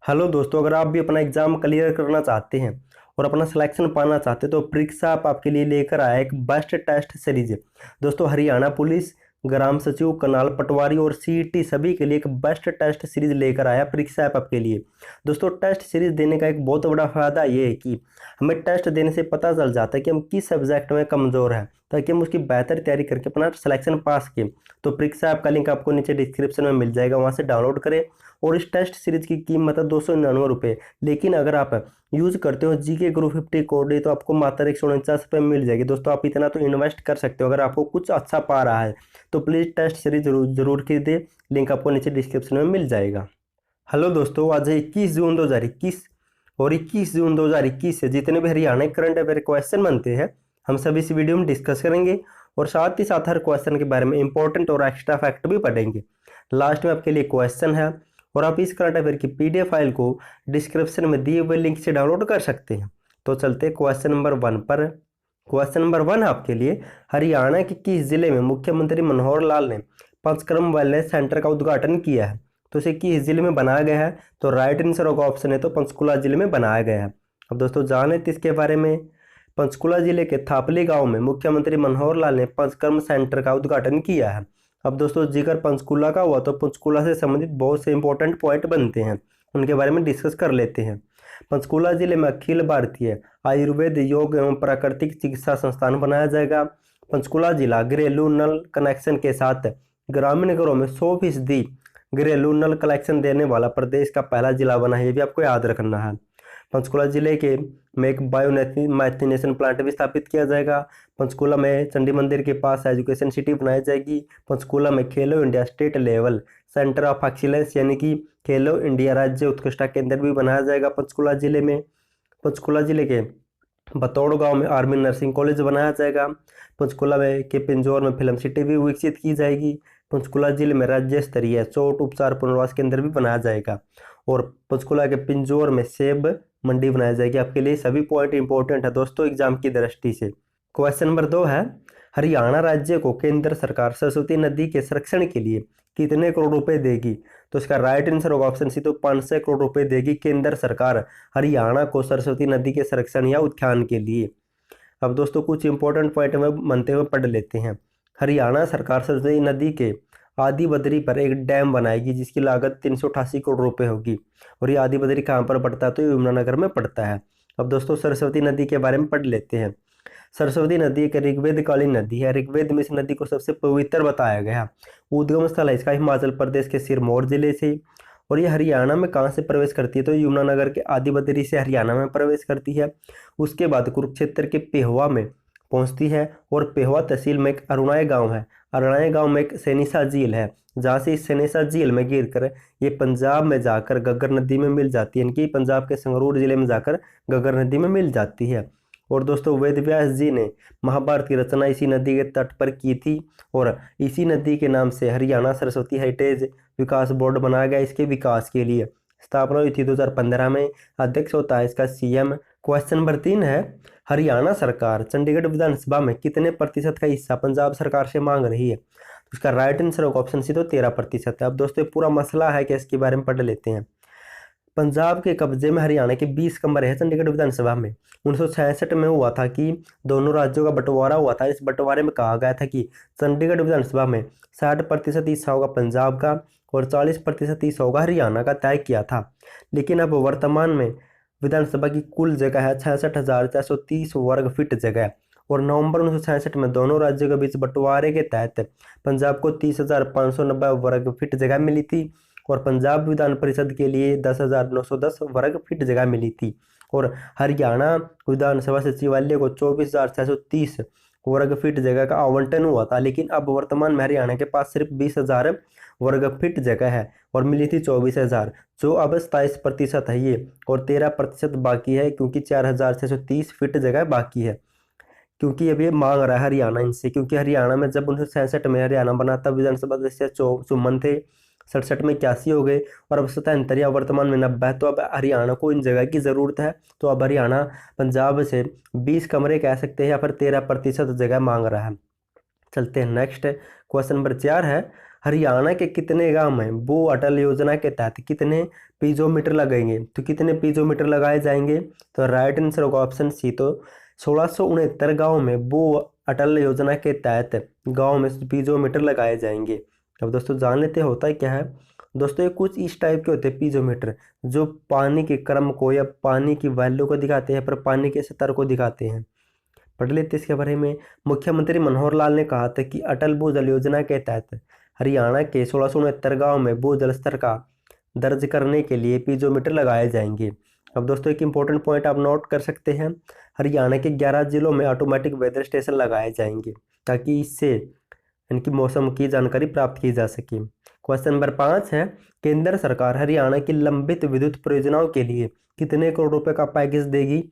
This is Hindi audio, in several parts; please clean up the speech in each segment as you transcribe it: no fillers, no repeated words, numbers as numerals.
हेलो दोस्तों, अगर आप भी अपना एग्जाम क्लियर करना चाहते हैं और अपना सिलेक्शन पाना चाहते हैं तो परीक्षा आप आपके लिए लेकर आया एक बेस्ट टेस्ट सीरीज। दोस्तों, हरियाणा पुलिस, ग्राम सचिव, कनाल पटवारी और सीईटी सभी के लिए एक बेस्ट टेस्ट सीरीज लेकर आया परीक्षा ऐप आपके लिए। दोस्तों, टेस्ट सीरीज देने का एक बहुत बड़ा फायदा ये है कि हमें टेस्ट देने से पता चल जाता है कि हम किस सब्जेक्ट में कमज़ोर हैं, ताकि हम उसकी बेहतर तैयारी करके अपना सिलेक्शन पास किए। तो परीक्षा ऐप का लिंक आपको नीचे डिस्क्रिप्शन में मिल जाएगा, वहाँ से डाउनलोड करें। और इस टेस्ट सीरीज की कीमत है 299 रुपये, लेकिन अगर आप यूज़ करते हो जीके ग्रुप 50 कोड तो आपको मात्र 149 रुपये मिल जाएगी। दोस्तों, आप इतना तो इन्वेस्ट कर सकते हो अगर आपको कुछ अच्छा पा रहा है तो प्लीज़ टेस्ट सीरीज जरूर खरीदें। लिंक आपको नीचे डिस्क्रिप्शन में मिल जाएगा। हेलो दोस्तों, आज है 21 जून 2021 और 21 जून 2021 से जितने भी हरियाणा करंट अफेयर क्वेश्चन बनते हैं हम सभी इस वीडियो में डिस्कस करेंगे, और साथ ही साथ हर क्वेश्चन के बारे में इंपॉर्टेंट और एक्स्ट्रा फैक्ट भी पढ़ेंगे। लास्ट में आपके लिए क्वेश्चन है और आप इस करंट अफेयर की पीडीएफ फाइल को डिस्क्रिप्शन में दिए हुए लिंक से डाउनलोड कर सकते हैं। तो चलते क्वेश्चन नंबर 1 पर। क्वेश्चन नंबर 1 आपके लिए, हरियाणा के किस जिले में मुख्यमंत्री मनोहर लाल ने पंचकर्म वेलनेस सेंटर का उद्घाटन किया है? तो इसे किस जिले में बनाया गया है? तो राइट आंसर होगा ऑप्शन है तो पंचकुला जिले में बनाया गया है। अब दोस्तों जाने इसके बारे में। पंचकुला जिले के थापली गांव में मुख्यमंत्री मनोहर लाल ने पंचकर्म सेंटर का उद्घाटन किया है। अब दोस्तों जिक्र पंचकुला का हुआ तो पंचकुला से संबंधित बहुत से इंपॉर्टेंट पॉइंट बनते हैं, उनके बारे में डिस्कस कर लेते हैं। पंचकुला जिले में अखिल भारतीय आयुर्वेद योग एवं प्राकृतिक चिकित्सा संस्थान बनाया जाएगा। पंचकुला जिला घरेलू नल कनेक्शन के साथ ग्रामीण घरों में 100% घरेलू नल कलेक्शन देने वाला प्रदेश का पहला जिला बना है, ये भी आपको याद रखना है। पंचकुला जिले के में एक बायोमैथिनेशन प्लांट भी स्थापित किया जाएगा। पंचकुला में चंडी मंदिर के पास एजुकेशन सिटी बनाई जाएगी। पंचकुला में खेलो India state level centre of excellence यानी कि खेलो इंडिया राज्य उत्कृष्टता केंद्र भी बनाया जाएगा पंचकुला जिले में। पंचकुला जिले के बतौड़ गांव में आर्मी नर्सिंग कॉलेज बनाया जाएगा। पंचकुला में के पिंजौर में फिल्म सिटी भी विकसित की जाएगी। पंचकुला जिले में राज्य स्तरीय चोट उपचार पुनर्वास केंद्र भी बनाया जाएगा। और पंचकुला के पिंजौर में सेब मंडी बनाई जाएगी। आपके लिए सभी पॉइंट इंपॉर्टेंट है दोस्तों एग्जाम की दृष्टि से। क्वेश्चन नंबर 2 है, हरियाणा राज्य को केंद्र सरकार सरस्वती नदी के संरक्षण के लिए कितने करोड़ रुपए देगी? तो इसका राइट आंसर होगा ऑप्शन सी तो 500 करोड़ रुपए देगी केंद्र सरकार हरियाणा को सरस्वती नदी के संरक्षण या उत्थान के लिए। अब दोस्तों कुछ इंपॉर्टेंट पॉइंट में बनते हुए पढ़ लेते हैं। हरियाणा सरकार सरस्वती नदी के आदि बदरी पर एक डैम बनाएगी जिसकी लागत 388 करोड़ रुपए होगी। और ये आदि बदरी कहाँ पर पड़ता है? तो यमुनानगर में पड़ता है। अब दोस्तों सरस्वती नदी के बारे में पढ़ लेते हैं। सरस्वती नदी एक ऋग्वेद कालीन नदी है। ऋग्वेद में इस नदी को सबसे पवित्र बताया गया। उद्गम स्थल है इसका हिमाचल प्रदेश के सिरमौर जिले से। और ये हरियाणा में कहाँ से प्रवेश करती है? तो यमुनानगर के आदि बदरी से हरियाणा में प्रवेश करती है। उसके बाद कुरुक्षेत्र के पेहवा में पहुंचती है और पेहवा तहसील में एक अरुणाई गांव है। अरुणाई गांव में एक सेनिसा झील है, जहाँ से इस सेनिसा झील में गिरकर ये पंजाब में जाकर गग्गर नदी में मिल जाती है, इनकी पंजाब के संगरूर जिले में जाकर गग्गर नदी में मिल जाती है। और दोस्तों वेद व्यास जी ने महाभारत की रचना इसी नदी के तट पर की थी और इसी नदी के नाम से हरियाणा सरस्वती हेरिटेज विकास बोर्ड बनाया गया इसके विकास के लिए। स्थापना हुई थी 2015 में। अध्यक्ष होता है इसका सीएम। क्वेश्चन नंबर 3 है, हरियाणा सरकार चंडीगढ़ विधानसभा में कितने प्रतिशत का हिस्सा पंजाब सरकार से मांग रही है? तो इसका राइट आंसर होगा ऑप्शन सी तो 13% है। अब दोस्तों पूरा मसला है कि इसके बारे में पढ़ लेते हैं। पंजाब के कब्जे में हरियाणा के 20 कमरे हैं चंडीगढ़ विधानसभा में। 1966 में हुआ था कि दोनों राज्यों का बंटवारा हुआ था। इस बंटवारे में कहा गया था कि चंडीगढ़ विधानसभा में 60% हिस्सा होगा पंजाब का और 40% हिस्सा होगा हरियाणा का, तय किया था। लेकिन अब वर्तमान में विधानसभा की कुल जगह है 66,430 वर्ग फीट जगह। और नवंबर 1966 में दोनों राज्यों के बीच बंटवारे के तहत पंजाब को 30,590 वर्ग फीट जगह मिली थी और पंजाब विधान परिषद के लिए 10,910 वर्ग फीट जगह मिली थी। और हरियाणा विधानसभा सचिवालय को 24,630 वर्ग फीट जगह का आवंटन हुआ था। लेकिन अब वर्तमान में हरियाणा के पास सिर्फ 20,000 वर्ग फीट जगह है और मिली थी 24,000, जो अब 27% है ये, और 13% बाकी है क्योंकि 4,630 फीट जगह बाकी है। क्योंकि अब ये मांग रहा है हरियाणा इनसे, क्योंकि हरियाणा में जब 1967 में हरियाणा बना तब विधानसभा सदस्य 54 थे, 67 में 81 हो गए और अब 77 या वर्तमान में 90 है। तो अब हरियाणा को इन जगह की ज़रूरत है। तो अब हरियाणा पंजाब से 20 कमरे कह सकते हैं या फिर 13% जगह मांग रहा है। चलते हैं नेक्स्ट। क्वेश्चन नंबर 4 है, हरियाणा के कितने गांव में भू अटल योजना के तहत कितने पीजोमीटर लगेंगे। तो कितने पीजोमीटर लगाए जाएंगे? तो राइट आंसर होगा ऑप्शन सी। तो 1669 गाँव में वो अटल योजना के तहत गाँव में पीजोमीटर लगाए जाएंगे। अब दोस्तों जान लेते हैं होता है क्या है। दोस्तों ये कुछ इस टाइप के होते हैं पीजोमीटर, जो पानी के क्रम को या पानी की वैल्यू को दिखाते हैं, पर पानी के स्तर को दिखाते हैं। पढ़ लेते इसके बारे में। मुख्यमंत्री मनोहर लाल ने कहा था कि अटल भूजल योजना के तहत हरियाणा के 1669 गाँव में भूजल स्तर का दर्ज करने के लिए पीजोमीटर लगाए जाएंगे। अब दोस्तों एक इंपॉर्टेंट पॉइंट आप नोट कर सकते हैं, हरियाणा के 11 जिलों में ऑटोमेटिक वेदर स्टेशन लगाए जाएंगे, ताकि इससे इनकी मौसम की जानकारी प्राप्त की जा सके। क्वेश्चन नंबर 5 है, केंद्र सरकार हरियाणा की लंबित विद्युत परियोजनाओं के लिए कितने करोड़ रुपए का पैकेज देगी?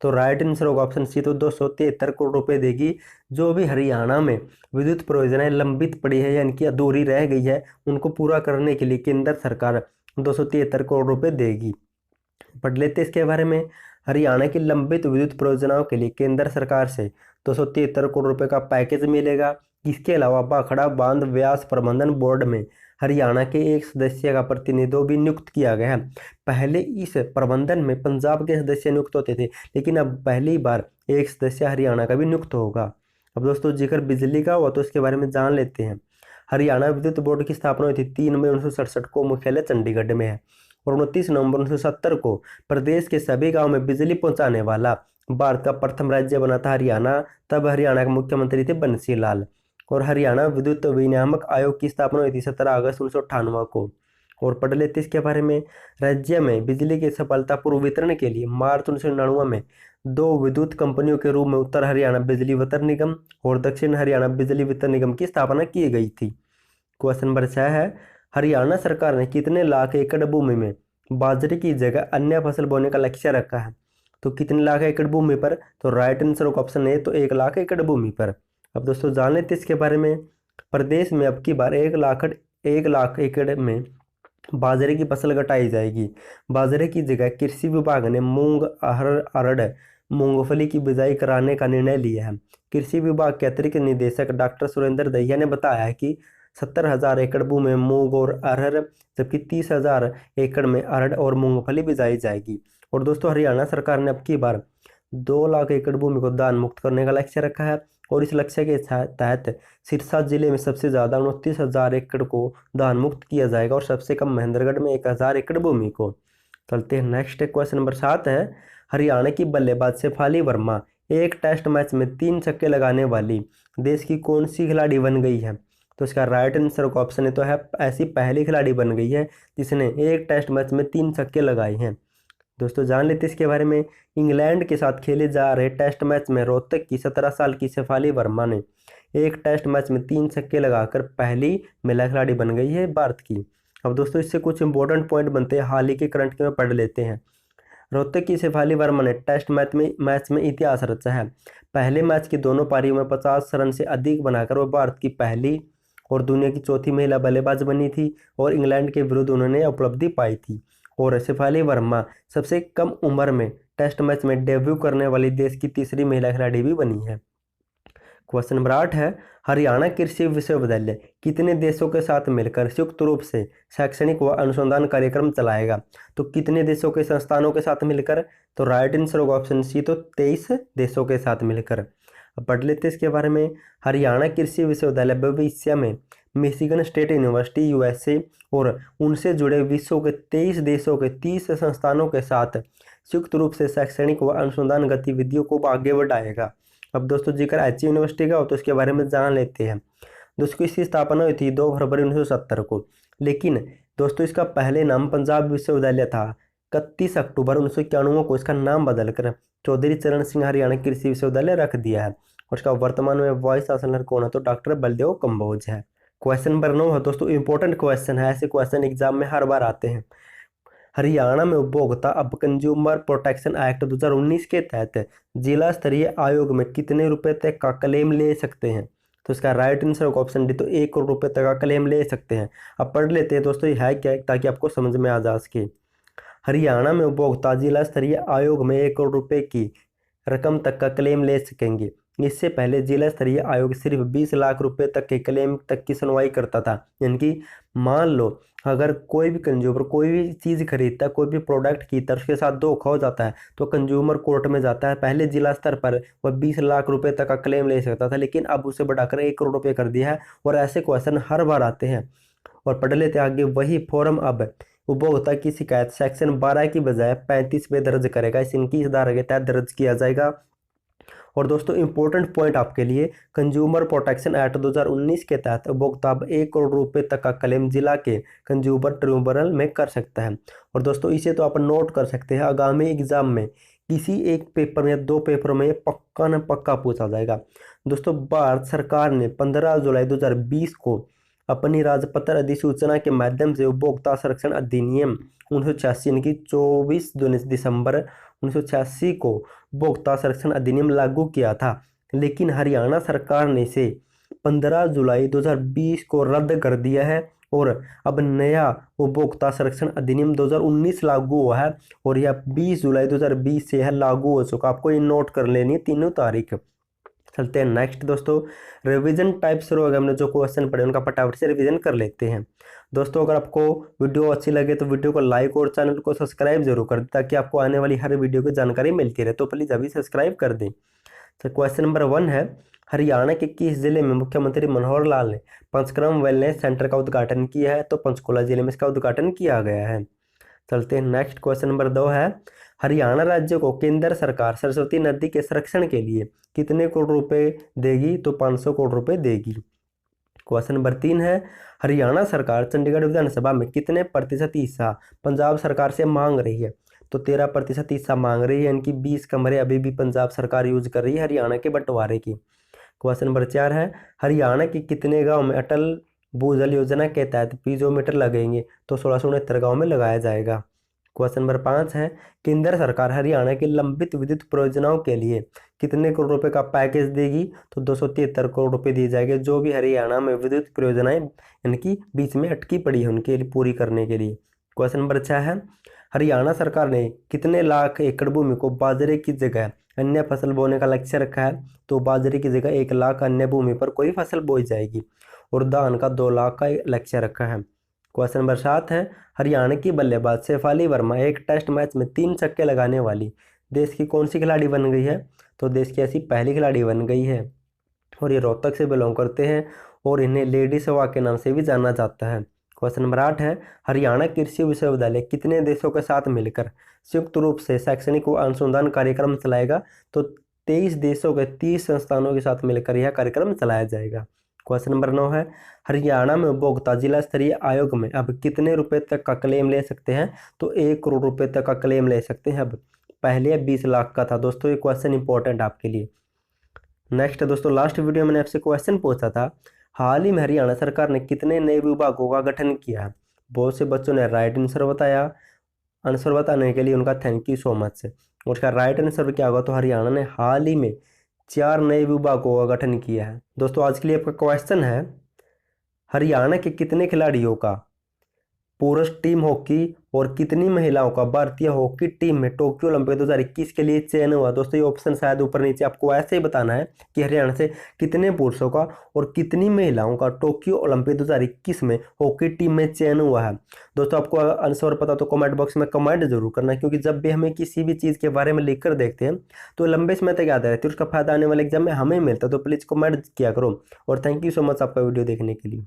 तो राइट आंसर होगा ऑप्शन सी। तो 273 करोड़ रुपए देगी। जो भी हरियाणा में विद्युत परियोजनाएं लंबित पड़ी है यानी कि अधूरी रह गई है, उनको पूरा करने के लिए केंद्र सरकार 273 करोड़ रुपए देगी। पढ़ लेते इसके बारे में। हरियाणा की लंबित विद्युत परियोजनाओं के लिए केंद्र सरकार से 273 करोड़ रुपए का पैकेज मिलेगा। इसके अलावा भाखड़ा बांध व्यास प्रबंधन बोर्ड में हरियाणा के एक सदस्य का प्रतिनिधित्व भी नियुक्त किया गया है। पहले इस प्रबंधन में पंजाब के सदस्य नियुक्त होते थे, लेकिन अब पहली बार एक सदस्य हरियाणा का भी नियुक्त होगा। अब दोस्तों जिक्र बिजली का हुआ तो इसके बारे में जान लेते हैं। हरियाणा विद्युत बोर्ड की स्थापना हुई थी 3 मई 1967 को, मुख्यालय चंडीगढ़ में है। और 29 नवंबर 1970 को प्रदेश के सभी गाँव में बिजली पहुंचाने वाला भारत का प्रथम राज्य बना था हरियाणा। तब हरियाणा के मुख्यमंत्री थे बंसी लाल। और हरियाणा विद्युत विनियामक आयोग की स्थापना हुई थी 17 अगस्त 1998 को। और पढ़ लेते इसके बारे में। राज्य में बिजली के सफलतापूर्व वितरण के लिए मार्च 1999 में 2 विद्युत कंपनियों के रूप में उत्तर हरियाणा बिजली वितरण निगम और दक्षिण हरियाणा बिजली वितरण निगम की स्थापना की गई थी। क्वेश्चन नंबर 6 है, हरियाणा सरकार ने कितने लाख एकड़ भूमि में बाजरे की जगह अन्य फसल बोने का लक्ष्य रखा है? तो कितने लाख एकड़ भूमि पर? तो राइट आंसर ऑप्शन ए, तो 1 लाख एकड़ भूमि पर। अब दोस्तों जान लेते इसके बारे में। प्रदेश में अब की बार 1 लाख एकड़ में बाजरे की फसल कटाई जाएगी। बाजरे की जगह कृषि विभाग ने मूंग, अरहर, मूंगफली की बिजाई कराने का निर्णय लिया है। कृषि विभाग के अतिरिक्त निदेशक डॉक्टर सुरेंद्र दहिया ने बताया है कि 70,000 एकड़ भूमि में मूंग और अरहर, जबकि 30,000 एकड़ में अरहर और मूंगफली बिजाई जाएगी। और दोस्तों हरियाणा सरकार ने अब की बार 2 लाख एकड़ भूमि को दान मुक्त करने का लक्ष्य रखा है। और इस लक्ष्य के तहत सिरसा जिले में सबसे ज़्यादा 29,000 एकड़ को दान मुक्त किया जाएगा, और सबसे कम महेंद्रगढ़ में 1,000 एकड़ भूमि को। चलते हैं नेक्स्ट। क्वेश्चन नंबर 7 है, हरियाणा की बल्लेबाज शेफाली वर्मा एक टेस्ट मैच में 3 छक्के लगाने वाली देश की कौन सी खिलाड़ी बन गई है? तो इसका राइट आंसर का ऑप्शन है तो है ऐसी पहली खिलाड़ी बन गई है जिसने एक टेस्ट मैच में 3 छक्के लगाए हैं। दोस्तों जान लेते इसके बारे में। इंग्लैंड के साथ खेले जा रहे टेस्ट मैच में रोहतक की 17 साल की शेफाली वर्मा ने एक टेस्ट मैच में 3 छक्के लगाकर पहली महिला खिलाड़ी बन गई है भारत की। अब दोस्तों इससे कुछ इंपॉर्टेंट पॉइंट बनते हैं, हाल ही के करंट के में पढ़ लेते हैं। रोहतक की शेफाली वर्मा ने टेस्ट मैच में इतिहास रचा है। पहले मैच की दोनों पारियों में 50 रन से अधिक बनाकर वो भारत की पहली और दुनिया की चौथी महिला बल्लेबाज बनी थी, और इंग्लैंड के विरुद्ध उन्होंने उपलब्धि पाई थी। और शेफाली वर्मा सबसे कम उम्र में टेस्ट मैच में डेब्यू करने वाली देश की तीसरी महिला खिलाड़ी भी बनी है। क्वेश्चन नंबर 8 है, हरियाणा कृषि विश्वविद्यालय कितने देशों के साथ मिलकर संयुक्त रूप से शैक्षणिक व अनुसंधान कार्यक्रम चलाएगा? तो कितने देशों के संस्थानों के साथ मिलकर? तो राइट आंसर होगा ऑप्शन सी, तो 23 देशों के साथ मिलकर। अब पढ़ लेते इसके बारे में। हरियाणा कृषि विश्वविद्यालय भविष्य में मिशिगन स्टेट यूनिवर्सिटी यूएसए और उनसे जुड़े विश्व के 23 देशों के 30 संस्थानों के साथ संयुक्त रूप से शैक्षणिक व अनुसंधान गतिविधियों को आगे बढ़ाएगा। अब दोस्तों जिक्र एच यूनिवर्सिटी का हो तो उसके बारे में जान लेते हैं। दोस्तों इसकी स्थापना हुई थी 2 फरवरी 1970 को, लेकिन दोस्तों इसका पहले नाम पंजाब विश्वविद्यालय था। 31 अक्टूबर 1991 को इसका नाम बदलकर चौधरी चरण सिंह हरियाणा कृषि विश्वविद्यालय रख दिया है, और इसका वर्तमान में वाइस चांसलर कौन है? तो डॉक्टर बलदेव कंबोज है। क्वेश्चन नंबर 9 है दोस्तों, इंपॉर्टेंट क्वेश्चन है, ऐसे क्वेश्चन एग्जाम में हर बार आते हैं। हरियाणा में उपभोक्ता अब कंज्यूमर प्रोटेक्शन एक्ट 2019 के तहत जिला स्तरीय आयोग में कितने रुपए तक का क्लेम ले सकते हैं? तो इसका राइट आंसर होगा ऑप्शन डी, तो 1 करोड़ रुपए तक का क्लेम ले सकते हैं। अब पढ़ लेते हैं दोस्तों ये है क्या, ताकि आपको समझ में आ जा सके। हरियाणा में उपभोक्ता जिला स्तरीय आयोग में 1 करोड़ रुपए की रकम तक का क्लेम ले सकेंगे। इससे पहले जिला स्तरीय आयोग सिर्फ 20 लाख रुपए तक के क्लेम तक की सुनवाई करता था। यानी कि मान लो अगर कोई भी कंज्यूमर कोई भी चीज़ खरीदता है, कोई भी प्रोडक्ट खरीदता है, उसके साथ धोखा हो जाता है तो कंज्यूमर कोर्ट में जाता है। पहले जिला स्तर पर वह 20 लाख रुपए तक का क्लेम ले सकता था, लेकिन अब उसे बढ़ाकर 1 करोड़ रुपए कर दिया है। और ऐसे क्वेश्चन हर बार आते हैं। और पढ़ लेते हैं आगे। वही फॉर्म अब उपभोक्ता की शिकायत सेक्शन 12 की बजाय 35 पे दर्ज करेगा। इनकी इस धारा के तहत दर्ज किया जाएगा। और दोस्तों इंपॉर्टेंट पॉइंट आपके लिए, कंज्यूमर प्रोटेक्शन एक्ट 2019 के तहत उपभोक्ता अब 1 करोड़ रुपए तक का क्लेम जिला के कंज्यूमर ट्रिब्यूनल में कर सकता है। और दोस्तों इसे तो आप नोट कर सकते हैं, आगामी एग्जाम में किसी एक पेपर में या 2 पेपर में पक्का न पक्का पूछा जाएगा। दोस्तों भारत सरकार ने 15 जुलाई 2020 को अपनी राजपत्र अधिसूचना के माध्यम से उपभोक्ता संरक्षण अधिनियम 1986 यानी कि 24 दिसंबर 1986 को उपभोक्ता संरक्षण अधिनियम लागू किया था। लेकिन हरियाणा सरकार ने इसे 15 जुलाई 2020 को रद्द कर दिया है और अब नया उपभोक्ता संरक्षण अधिनियम 2019 लागू हुआ है और यह 20 जुलाई 2020 से यह लागू हो चुका। आपको ये नोट कर लेनी है तीनों तारीख। चलते हैं नेक्स्ट दोस्तों, रिवीजन टाइप शुरू हो गया। हमने जो क्वेश्चन पढ़े उनका फटाफट से रिवीजन कर लेते हैं। दोस्तों अगर आपको वीडियो अच्छी लगे तो वीडियो को लाइक और चैनल को सब्सक्राइब जरूर कर दें, ताकि आपको आने वाली हर वीडियो की जानकारी मिलती रहे। तो प्लीज़ अभी सब्सक्राइब कर दें। तो क्वेश्चन नंबर 1 है, हरियाणा के किस जिले में मुख्यमंत्री मनोहर लाल ने पंचक्रम वेलनेस सेंटर का उद्घाटन किया है? तो पंचकुला जिले में इसका उद्घाटन किया गया है। चलते हैं नेक्स्ट। क्वेश्चन नंबर 2 है, हरियाणा राज्य को केंद्र सरकार सरस्वती नदी के संरक्षण के लिए कितने करोड़ रुपए देगी? तो 500 करोड़ रुपए देगी। क्वेश्चन नंबर 3 है, हरियाणा सरकार चंडीगढ़ विधानसभा में कितने प्रतिशत हिस्सा पंजाब सरकार से मांग रही है? तो 13% हिस्सा मांग रही है, यानी कि 20 कमरे अभी भी पंजाब सरकार यूज कर रही है हरियाणा के बंटवारे की। क्वेश्चन नंबर 4 है, हरियाणा के कितने गाँव में अटल भूजल योजना के तहत पीजोमीटर लगेंगे? तो 1669 गाँव में लगाया जाएगा। क्वेश्चन नंबर 5 है, केंद्र सरकार हरियाणा की लंबित विद्युत परियोजनाओं के लिए कितने करोड़ रुपए का पैकेज देगी? तो 273 करोड़ रुपए दिए जाएंगे, जो भी हरियाणा में विद्युत परियोजनाएं यानी कि बीच में अटकी पड़ी है उनके लिए पूरी करने के लिए। क्वेश्चन नंबर 6 है, हरियाणा सरकार ने कितने लाख एकड़ भूमि को बाजरे की जगह अन्य फसल बोने का लक्ष्य रखा है? तो बाजरे की जगह 1 लाख अन्य भूमि पर कोई फसल बोई जाएगी और धान का 2 लाख का लक्ष्य रखा है। क्वेश्चन नंबर 7 है, हरियाणा की बल्लेबाज शेफाली वर्मा एक टेस्ट मैच में 3 छक्के लगाने वाली देश की कौन सी खिलाड़ी बन गई है? तो देश की ऐसी पहली खिलाड़ी बन गई है और ये रोहतक से बिलोंग करते हैं और इन्हें लेडी सहवाग के नाम से भी जाना जाता है। क्वेश्चन नंबर 8 है, हरियाणा कृषि विश्वविद्यालय कितने देशों के साथ मिलकर संयुक्त रूप से शैक्षणिक व अनुसंधान कार्यक्रम चलाएगा? तो 23 देशों के 30 संस्थानों के साथ मिलकर यह कार्यक्रम चलाया जाएगा। क्वेश्चन नंबर 9 है, हरियाणा में उपभोक्ता जिला स्तरीय आयोग में अब कितने रुपए तक का क्लेम ले सकते हैं? तो 1 करोड़ रुपए तक का क्लेम ले सकते हैं। अब पहले 20 लाख का था। दोस्तों ये क्वेश्चन इंपॉर्टेंट आपके लिए। नेक्स्ट दोस्तों, लास्ट वीडियो मैंने आपसे क्वेश्चन पूछा था, हाल ही में हरियाणा सरकार ने कितने नए विभागों का गठन किया है? बहुत से बच्चों ने राइट आंसर बताया। आंसर बताने के लिए उनका थैंक यू सो मच। और उसका राइट आंसर क्या होगा? तो हरियाणा ने हाल ही में 4 नए विभागों का गठन किया है। दोस्तों आज के लिए आपका क्वेश्चन है, हरियाणा के कितने खिलाड़ियों का पुरुष टीम हॉकी और कितनी महिलाओं का भारतीय हॉकी टीम में टोक्यो ओलंपिक 2021 के लिए चयन हुआ? दोस्तों ये ऑप्शन शायद ऊपर नीचे आपको ऐसे ही बताना है कि हरियाणा से कितने पुरुषों का और कितनी महिलाओं का टोक्यो ओलंपिक 2021 में हॉकी टीम में चयन हुआ है। दोस्तों आपको आंसर पता तो कमेंट बॉक्स में कमेंट जरूर करना, क्योंकि जब भी हमें किसी भी चीज़ के बारे में लिख कर देखते हैं तो लंबे समय तक याद रहती है, उसका फायदा आने वाले एग्जाम में हमें मिलता है। तो प्लीज़ कमेंट किया करो। और थैंक यू सो मच आपका वीडियो देखने के लिए।